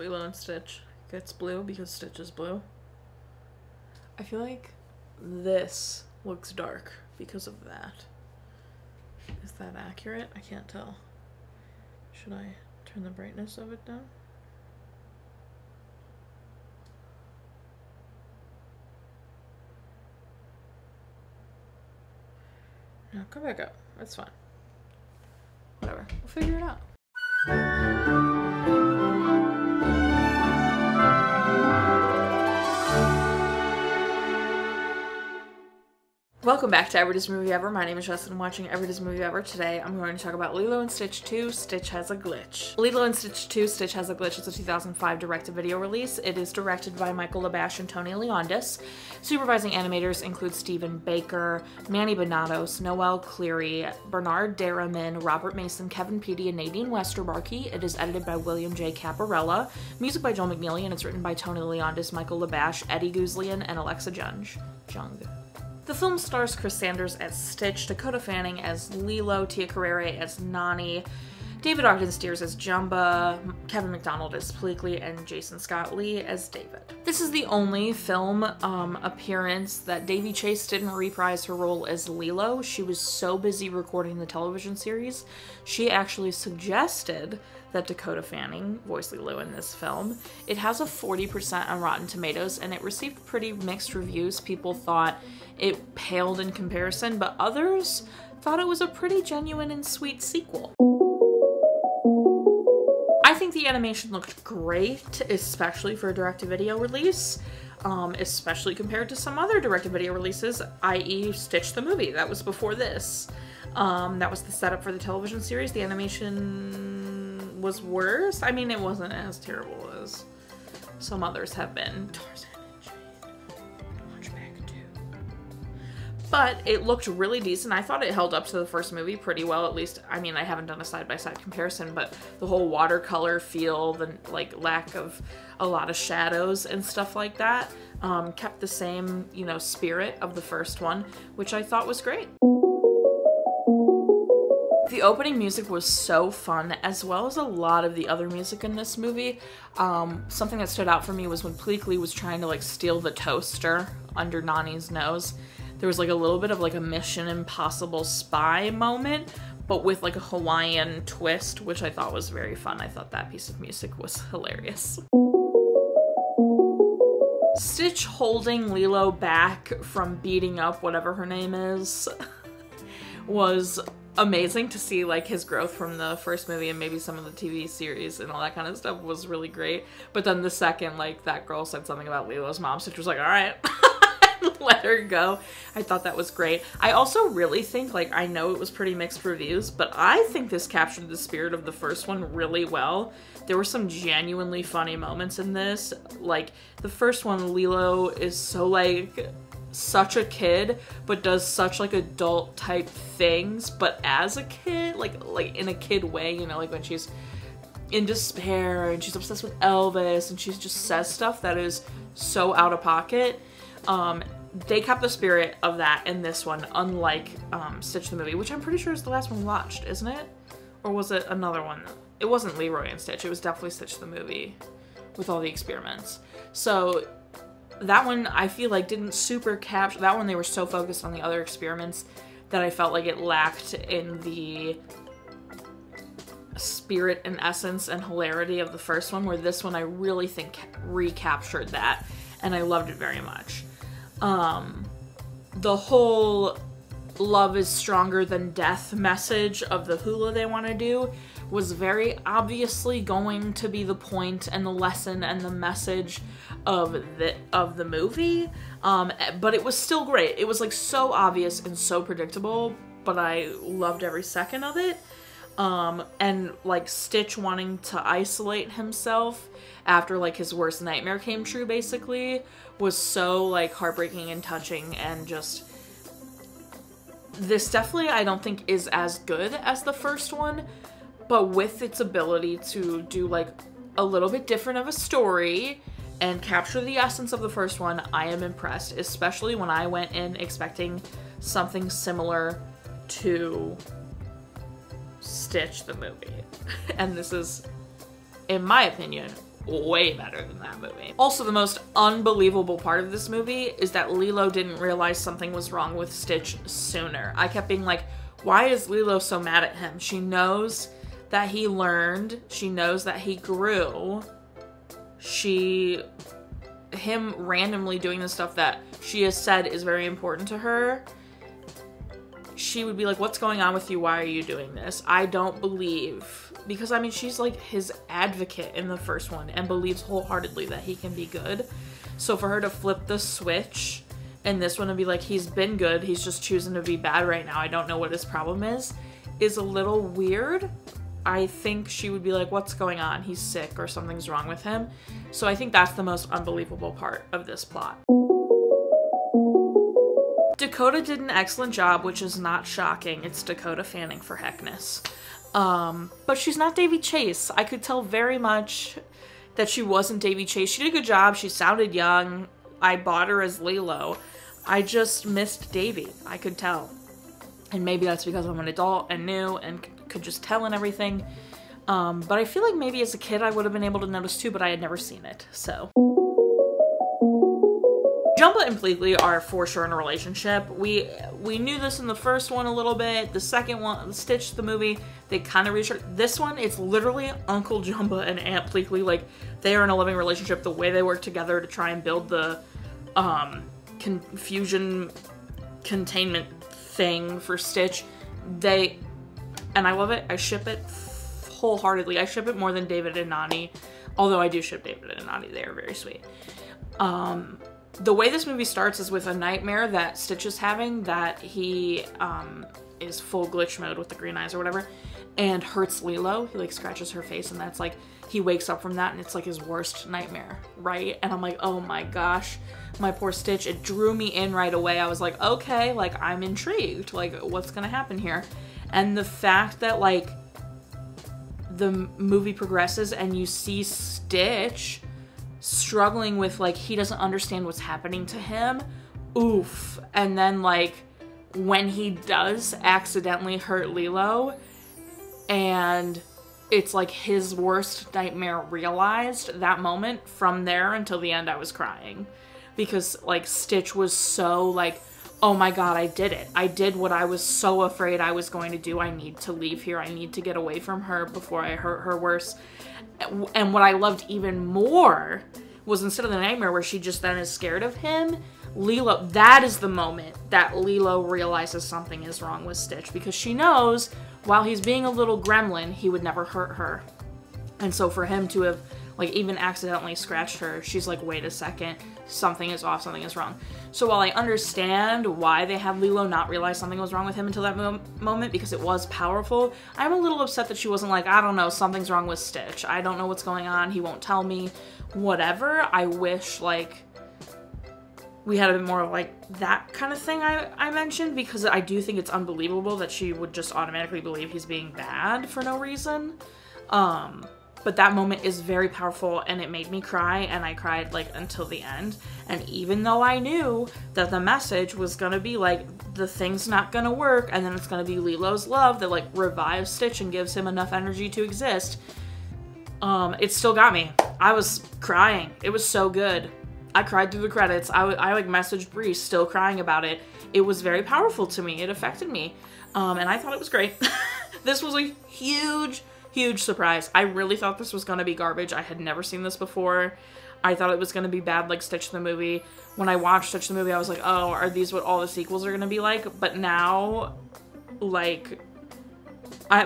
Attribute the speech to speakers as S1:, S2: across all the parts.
S1: Lilo and Stitch gets blue because Stitch is blue. I feel like this looks dark because of that. Is that accurate? I can't tell. Should I turn the brightness of it down? No, come back up. That's fine. Whatever. We'll figure it out. Welcome back to Everyday Movie Ever. My name is Jess and I'm watching Everyday Movie Ever. Today I'm going to talk about Lilo and Stitch 2, Stitch Has a Glitch. Lilo and Stitch 2, Stitch Has a Glitch is a 2005 direct-to-video release. It is directed by Michael Labash and Tony Leondis. Supervising animators include Stephen Baker, Manny Banados, Noel, Cleary, Bernard Derriman, Robert Mason, Kevin Peaty, and Nadine Westerbarkey. It is edited by William J. Caparella. Music by Joel McNeely, and it's written by Tony Leondis, Michael Labash, Eddie Guzelian, and Alexa Junge. The film stars Chris Sanders as Stitch, Dakota Fanning as Lilo, Tia Carrere as Nani, David Ogden Stiers as Junge, Kevin McDonald as Peaty, and Jason Scott Lee as David. This is the only film appearance that Davy Chase didn't reprise her role as Lilo. She was so busy recording the television series, she actually suggested that Dakota Fanning voice Lilo in this film. It has a 40% on Rotten Tomatoes, and it received pretty mixed reviews. People thought it paled in comparison, but others thought it was a pretty genuine and sweet sequel. I think the animation looked great, especially for a direct-to-video release, especially compared to some other direct-to-video releases, i.e. Stitch the movie. That was before this. That was the setup for the television series. The animation was worse. I mean, it wasn't as terrible as some others have been. But it looked really decent. I thought it held up to the first movie pretty well, at least. I mean, I haven't done a side-by-side comparison, but the whole watercolor feel, the like lack of a lot of shadows and stuff like that, kept the same, you know, spirit of the first one, which I thought was great. The opening music was so fun, as well as a lot of the other music in this movie. Something that stood out for me was when Peaty was trying to like steal the toaster under Nani's nose. There was like a little bit of like a Mission Impossible spy moment, but with like a Hawaiian twist, which I thought was very fun. I thought that piece of music was hilarious. Stitch holding Lilo back from beating up whatever her name is was amazing to see. Like his growth from the first movie and maybe some of the TV series and all that kind of stuff was really great. But then the second like that girl said something about Lilo's mom, Stitch was like, all right. Let her go. I thought that was great. I also really think, like, I know it was pretty mixed reviews, but I think this captured the spirit of the first one really well. There were some genuinely funny moments in this. Like, the first one, Lilo is so, like, such a kid, but does such, like, adult type things, but as a kid, like in a kid way, you know, like when she's in despair and she's obsessed with Elvis and she just says stuff that is so out of pocket. They kept the spirit of that in this one, unlike Stitch the movie, which I'm pretty sure is the last one we watched, isn't it? Or was it another one? It wasn't Leroy and Stitch, it was definitely Stitch the movie with all the experiments. So that one I feel like didn't super capture, that one they were so focused on the other experiments that I felt like it lacked in the spirit and essence and hilarity of the first one, where this one I really think recaptured that, and I loved it very much. The whole love is stronger than death message of the hula they want to do was very obviously going to be the point and the lesson and the message of the movie, but it was still great. It was like so obvious and so predictable, but I loved every second of it. And like Stitch wanting to isolate himself after like his worst nightmare came true basically was so like heartbreaking and touching, and just this definitely I don't think is as good as the first one, but with its ability to do like a little bit different of a story and capture the essence of the first one, I am impressed, especially when I went in expecting something similar to Stitch the movie. And this is, in my opinion, way better than that movie. Also, the most unbelievable part of this movie is that Lilo didn't realize something was wrong with Stitch sooner. I kept being like, why is Lilo so mad at him? She knows that he learned. She knows that he grew. Him randomly doing the stuff that she has said is very important to her. She would be like, what's going on with you? Why are you doing this? I don't believe. Because, I mean, she's like his advocate in the first one and believes wholeheartedly that he can be good. So for her to flip the switch in this one and be like, he's been good, he's just choosing to be bad right now, I don't know what his problem is a little weird. I think she would be like, what's going on? He's sick or something's wrong with him. So I think that's the most unbelievable part of this plot. Dakota did an excellent job, which is not shocking. It's Dakota Fanning for heckness. But she's not Davy Chase. I could tell very much that she wasn't Davy Chase. She did a good job. She sounded young. I bought her as Lilo. I just missed Davy. I could tell. And maybe that's because I'm an adult and new and could just tell and everything. But I feel like maybe as a kid I would have been able to notice too, but I had never seen it, so. Jumba and Pleatley are for sure in a relationship. We knew this in the first one a little bit. The second one, Stitch, the movie, they kind of reassured. This one, it's literally Uncle Jumba and Aunt Pleatley. Like, they are in a living relationship. The way they work together to try and build the confusion containment thing for Stitch, and I love it. I ship it wholeheartedly. I ship it more than David and Nani, although I do ship David and Nani. They are very sweet. The way this movie starts is with a nightmare that Stitch is having, that he is full glitch mode with the green eyes or whatever, and hurts Lilo. He like scratches her face, and that's like, he wakes up from that and it's like his worst nightmare, right? And I'm like, oh my gosh, my poor Stitch. It drew me in right away. I was like, okay, like I'm intrigued, like what's gonna happen here? And the fact that like the movie progresses and you see Stitch struggling with like, he doesn't understand what's happening to him, oof. And then like when he does accidentally hurt Lilo and it's like his worst nightmare realized, that moment, from there until the end I was crying. Because like Stitch was so like, oh my god, I did it. I did what I was so afraid I was going to do. I need to leave here. I need to get away from her before I hurt her worse. And what I loved even more was, instead of the nightmare where she just then is scared of him, Lilo, that is the moment that Lilo realizes something is wrong with Stitch, because she knows while he's being a little gremlin, he would never hurt her. And so for him to have like even accidentally scratched her, she's like, wait a second, something is off, something is wrong. So while I understand why they had Lilo not realize something was wrong with him until that moment, because it was powerful, I'm a little upset that she wasn't like, I don't know, something's wrong with Stitch. I don't know what's going on. He won't tell me, whatever. I wish like we had a bit more of like that kind of thing I mentioned, because I do think it's unbelievable that she would just automatically believe he's being bad for no reason. But that moment is very powerful and it made me cry, and I cried like until the end. And even though I knew that the message was gonna be like, the thing's not gonna work, and then it's gonna be Lilo's love that like revives Stitch and gives him enough energy to exist, it still got me. I was crying. It was so good. I cried through the credits. I like messaged Bree still crying about it. It was very powerful to me. It affected me. And I thought it was great. This was a huge surprise. I really thought this was gonna be garbage. I had never seen this before. I thought it was gonna be bad like Stitch the movie. When I watched Stitch the movie, I was like, oh, are these what all the sequels are gonna be like? But now, like,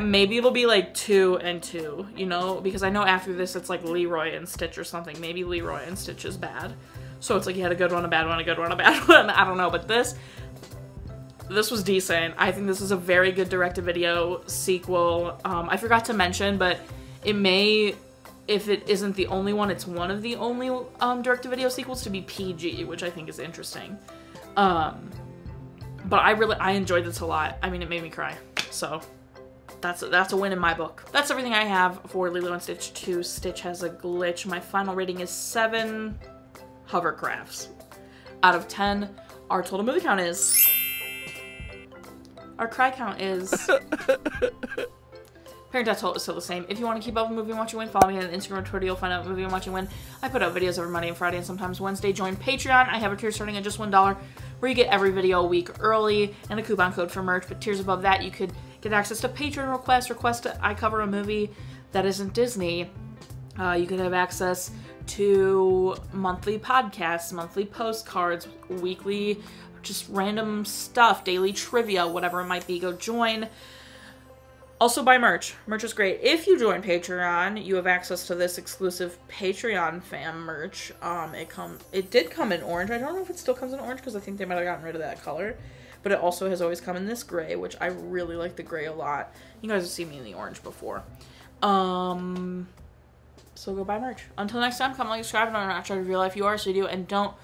S1: maybe it'll be like 2 and 2, you know? Because I know after this it's like Leroy and Stitch or something. Maybe Leroy and Stitch is bad. So it's like you had a good one, a bad one, a good one, a bad one. I don't know, but this was decent. I think this is a very good direct-to-video sequel. I forgot to mention, but it may, if it isn't the only one, it's one of the only direct-to-video sequels to be PG, which I think is interesting. But I enjoyed this a lot. I mean, it made me cry. So that's a win in my book. That's everything I have for Lilo and Stitch 2. Stitch Has a Glitch. My final rating is 7 hovercrafts out of 10. Our total movie count is... Our cry count is Parent Death Toll is still the same. If you want to keep up with Movie Watching Win, follow me on Instagram and Twitter. You'll find out Movie Watching Win. I put out videos every Monday and Friday and sometimes Wednesday. Join Patreon. I have a tier starting at just $1 where you get every video a week early and a coupon code for merch. But tiers above that, you could get access to Patreon request I cover a movie that isn't Disney. You could have access to monthly podcasts, monthly postcards, weekly just random stuff, daily trivia, whatever it might be. Go join. Also buy merch. Merch is great. If you join Patreon, you have access to this exclusive Patreon fam merch. It did come in orange. I don't know if it still comes in orange because I think they might have gotten rid of that color. But it also has always come in this gray, which I really like the gray a lot. You guys have seen me in the orange before. So go buy merch. Until next time, comment, like, subscribe, and I'm not trying to real life you are, so you do, and don't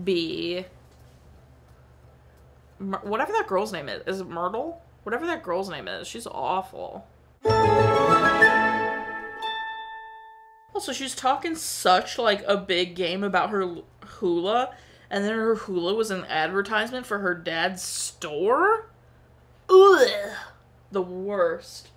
S1: be whatever that girl's name is. Is it Myrtle? Whatever that girl's name is. She's awful. Also, she's talking such, like, a big game about her hula, and then her hula was an advertisement for her dad's store? Ugh. The worst.